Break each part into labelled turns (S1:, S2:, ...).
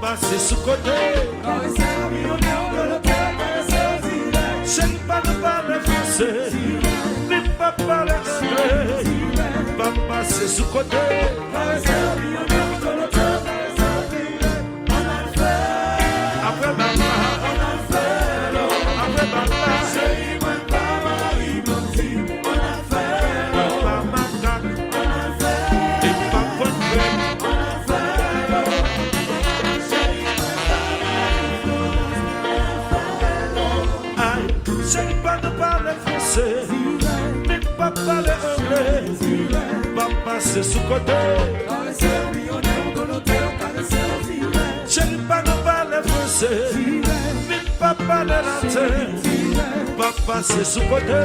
S1: passer sous côté. C'est pas de parler français, ni pas parler anglais. Pas passer sous côté. Après maman, après maman. Mais pas parler anglais, pas passer sous côté. J'aime pas ne parler français, mais pas parler latin, pas passer sous côté.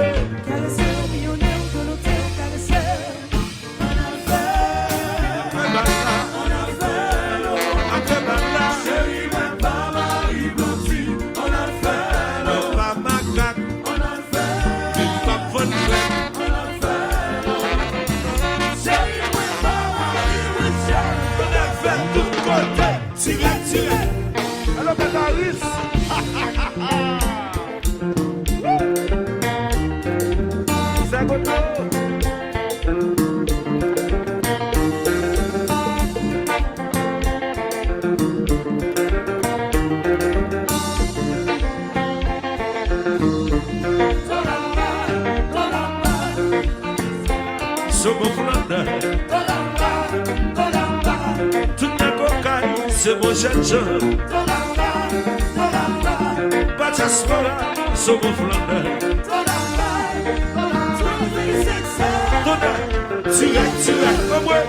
S1: Alors, Canaris, c'est bon. C'est mon jeune jeune. Pas diaspora, c'est mon flandin. Tire, comme moi.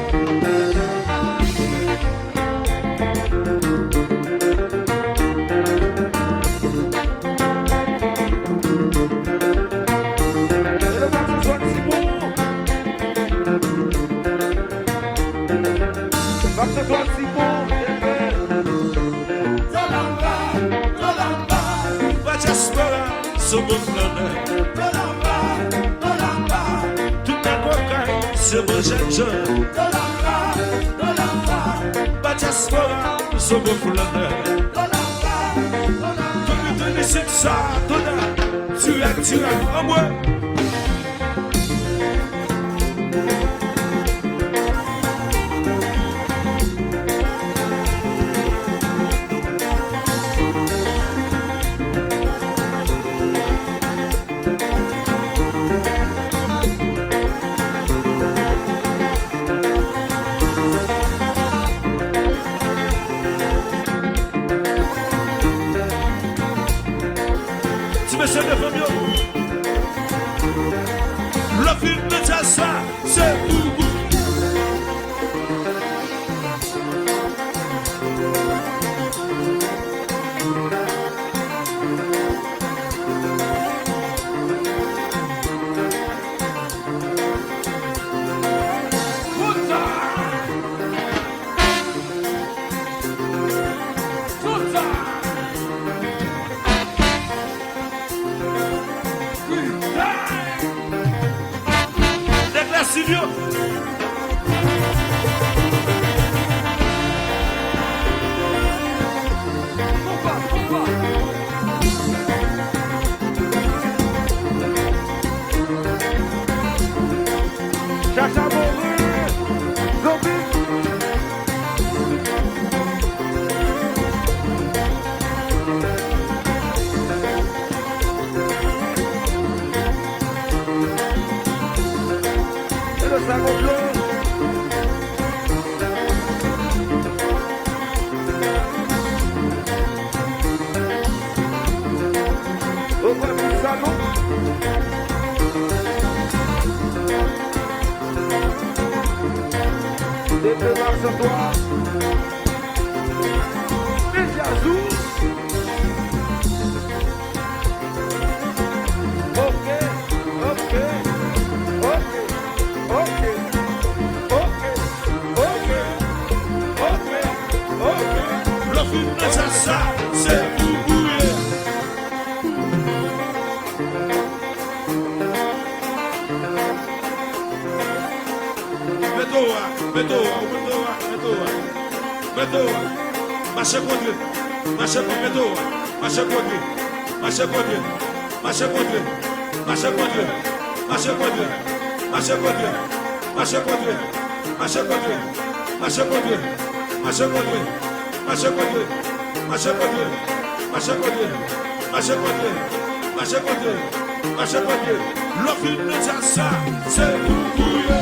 S1: C'est mon jeune jeune. Pas diaspora, c'est mon flandin. C'est ça, tu as, en moi.
S2: sans toi. Les Yazoo. Ok, ok, ok, ok, ok, ok, ok, ok.
S1: Le film de ça, c'est tout bouillé. Metoa, marche contre, marche contre Metoa, marche contre, marche contre, marche contre, marche contre, marche contre, marche contre, marche contre, marche contre, marche contre, marche contre, marche contre, marche contre, marche contre, marche contre, marche contre, marche contre. Le film de ça, c'est tout bouillé.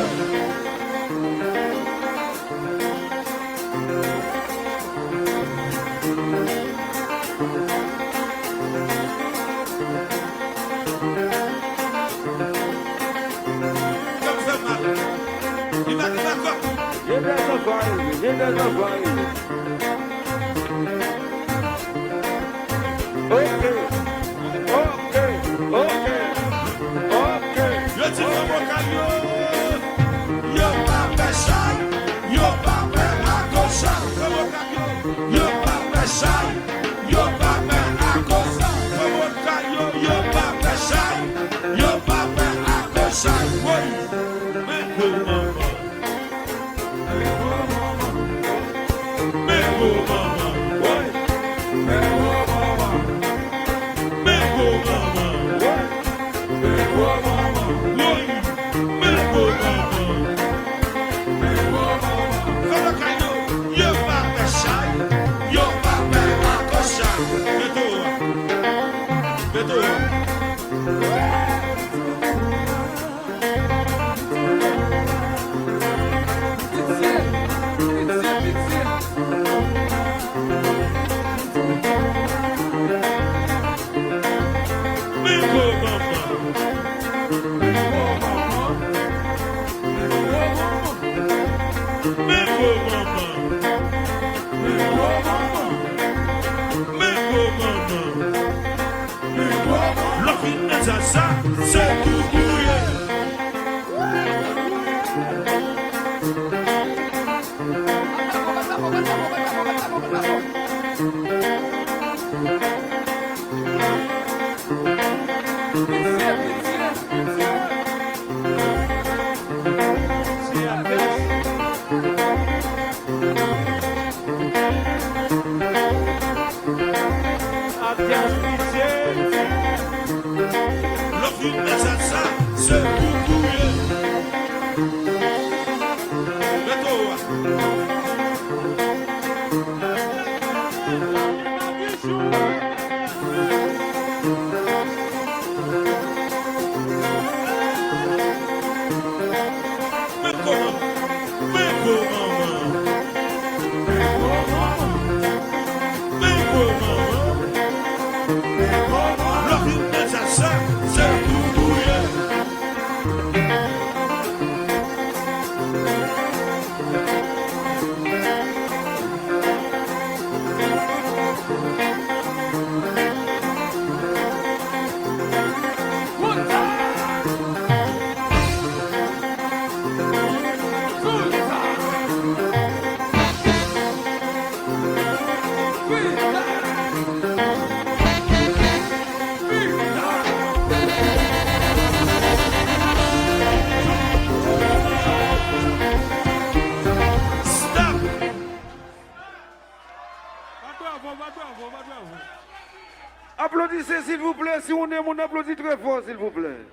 S2: Applaudissez s'il vous plaît, si on aime, on applaudit très fort s'il vous plaît.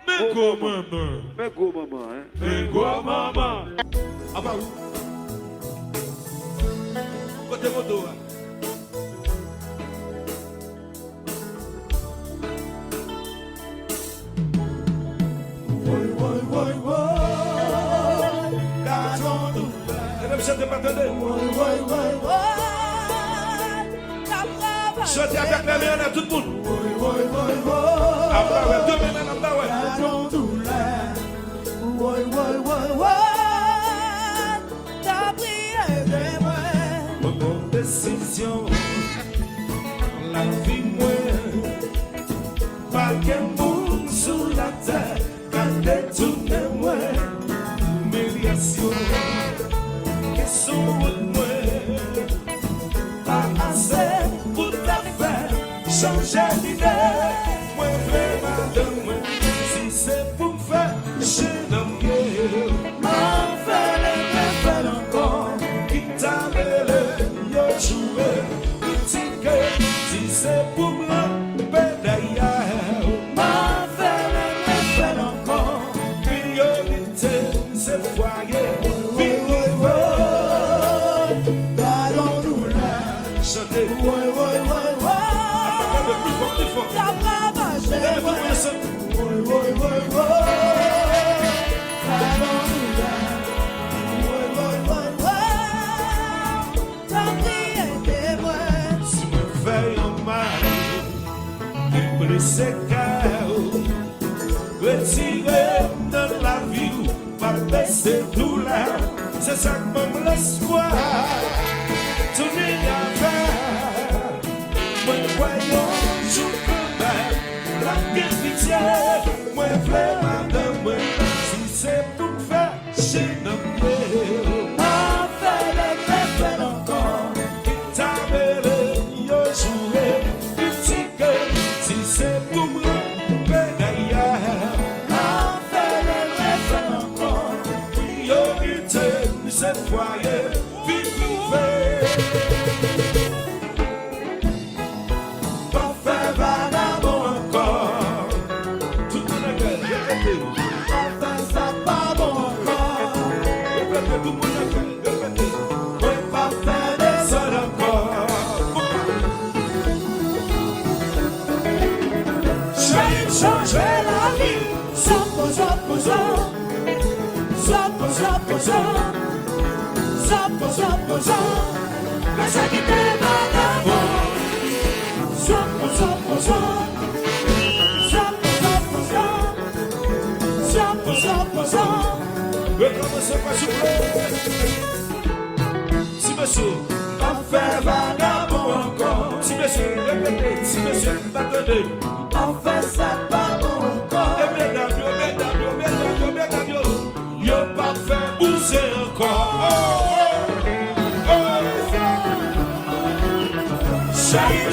S1: Mais go maman.
S2: Mais go maman, hein.
S1: Mais go maman. Ah bah oui. Côté moto. Chantez avec les mains à tout le monde. Après, deux mains à la
S3: T'as pris
S1: bonne décision. La vie moins, pas qu'un monde sous la terre, quand détourné moins, humiliation, qu'est-ce que moi, pas assez pour ta faire, changer l'idée, moi vraiment de moi, si c'est pour me faire, je n'aime pas, m'en faire les faire encore, qui t'avait le yo joué. Si c'est pour moi, d'ailleurs, ma fête encore, priorité, c'est foyer, vivre, allons-nous là, chantez, plus fort, c'est chaos, retiré dans la vie, pas baisser tout là, c'est ça que me laisse voir, tourner à faire, moi voyons, jour comme la pitié, moi vraiment de moi, si c'est pour me faire, j'ai nommé, ma fait encore, qui t'avait yo joué. C'est pour moi, d'ailleurs, ma fête encore, priorité, c'est foyer, vivre, pas faire vagabond encore, tout le monde a gueule, répétez, pas faire ça pas bon encore, répétez, tout le monde a gueule, répétez, pas faire des sols encore. Changer la vie, la sagité vagabond, recommencez par souffler. Si monsieur, pas faire vagabond encore. Si monsieur, répétez, si monsieur, attendez. On fait ça pas bon encore. Et mesdames, yo pas fait bouger encore.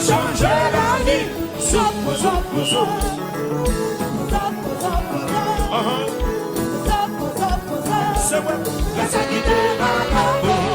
S1: Changer la vie. C'est moi, la sagité vagabond.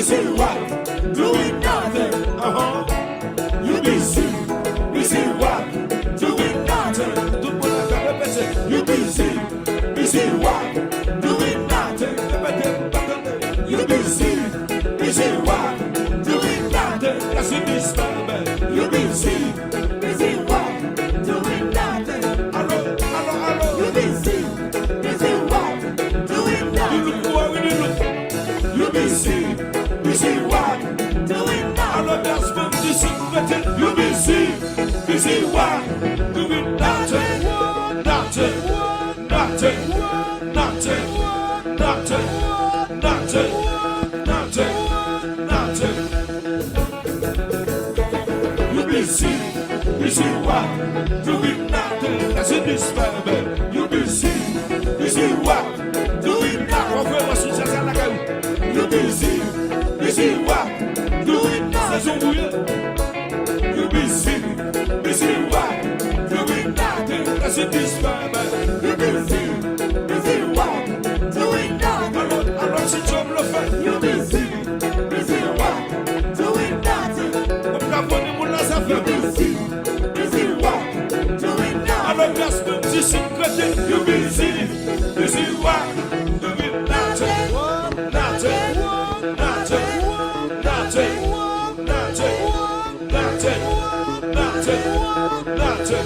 S3: Busy what?